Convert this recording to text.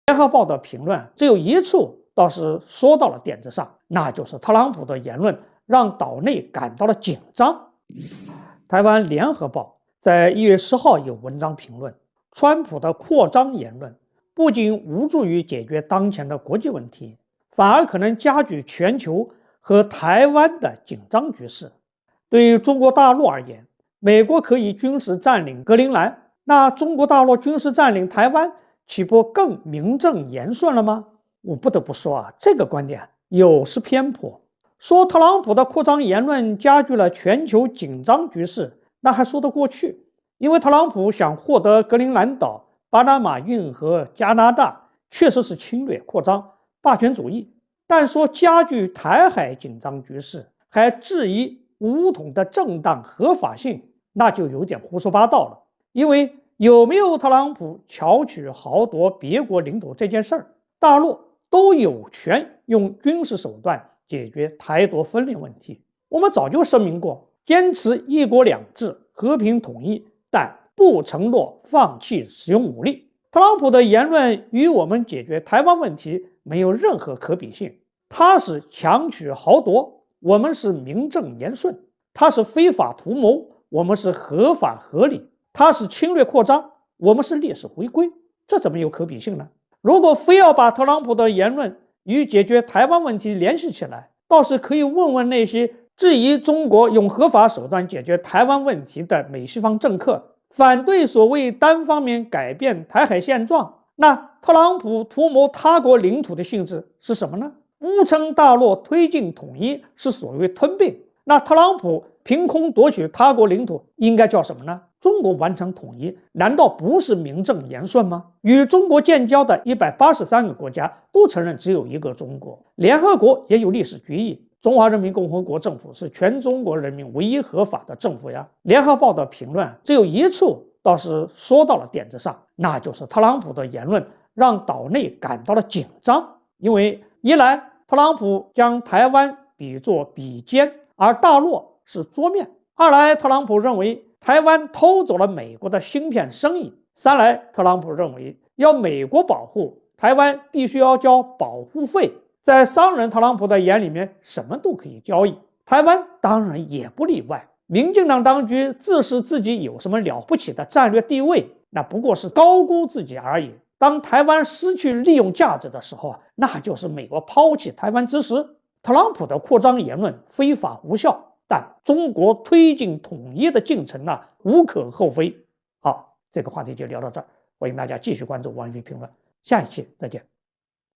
联合报的评论只有一处倒是说到了点子上，那就是特朗普的言论让岛内感到了紧张。台湾联合报在1月10号有文章评论，川普的扩张言论不仅无助于解决当前的国际问题，反而可能加剧全球和台湾的紧张局势。对于中国大陆而言，美国可以军事占领格陵兰，那中国大陆军事占领台湾岂不更名正言顺了吗？我不得不说这个观点有失偏颇。说特朗普的扩张言论加剧了全球紧张局势，那还说得过去，因为特朗普想获得格陵兰岛、巴拿马运河、加拿大，确实是侵略、扩张、霸权主义。但说加剧台海紧张局势，还质疑武统的正当合法性，那就有点胡说八道了。因为有没有特朗普巧取豪夺别国领土这件事儿，大陆都有权用军事手段解决台独分裂问题。我们早就声明过，坚持一国两制、和平统一，但不承诺放弃使用武力。特朗普的言论与我们解决台湾问题没有任何可比性。他是强取豪夺，我们是名正言顺；他是非法图谋，我们是合法合理；他是侵略扩张，我们是历史回归。这怎么有可比性呢？如果非要把特朗普的言论与解决台湾问题联系起来，倒是可以问问那些质疑中国用合法手段解决台湾问题的美西方政客，反对所谓单方面改变台海现状，那特朗普图谋他国领土的性质是什么呢？误称大陆推进统一是所谓吞并，那特朗普凭空夺取他国领土应该叫什么呢？中国完成统一难道不是名正言顺吗？与中国建交的183个国家都承认只有一个中国，联合国也有历史决议，中华人民共和国政府是全中国人民唯一合法的政府呀。联合报的评论只有一处倒是说到了点子上，那就是特朗普的言论让岛内感到了紧张。因为一来特朗普将台湾比作笔尖，而大陆是桌面；二来特朗普认为台湾偷走了美国的芯片生意；三来特朗普认为要美国保护台湾必须要交保护费。在商人特朗普的眼里面，什么都可以交易，台湾当然也不例外。民进党当局自视自己有什么了不起的战略地位，那不过是高估自己而已。当台湾失去利用价值的时候，那就是美国抛弃台湾之时。特朗普的扩张言论非法无效，但中国推进统一的进程无可厚非。好，这个话题就聊到这儿，欢迎大家继续关注王宇评论，下一期再见。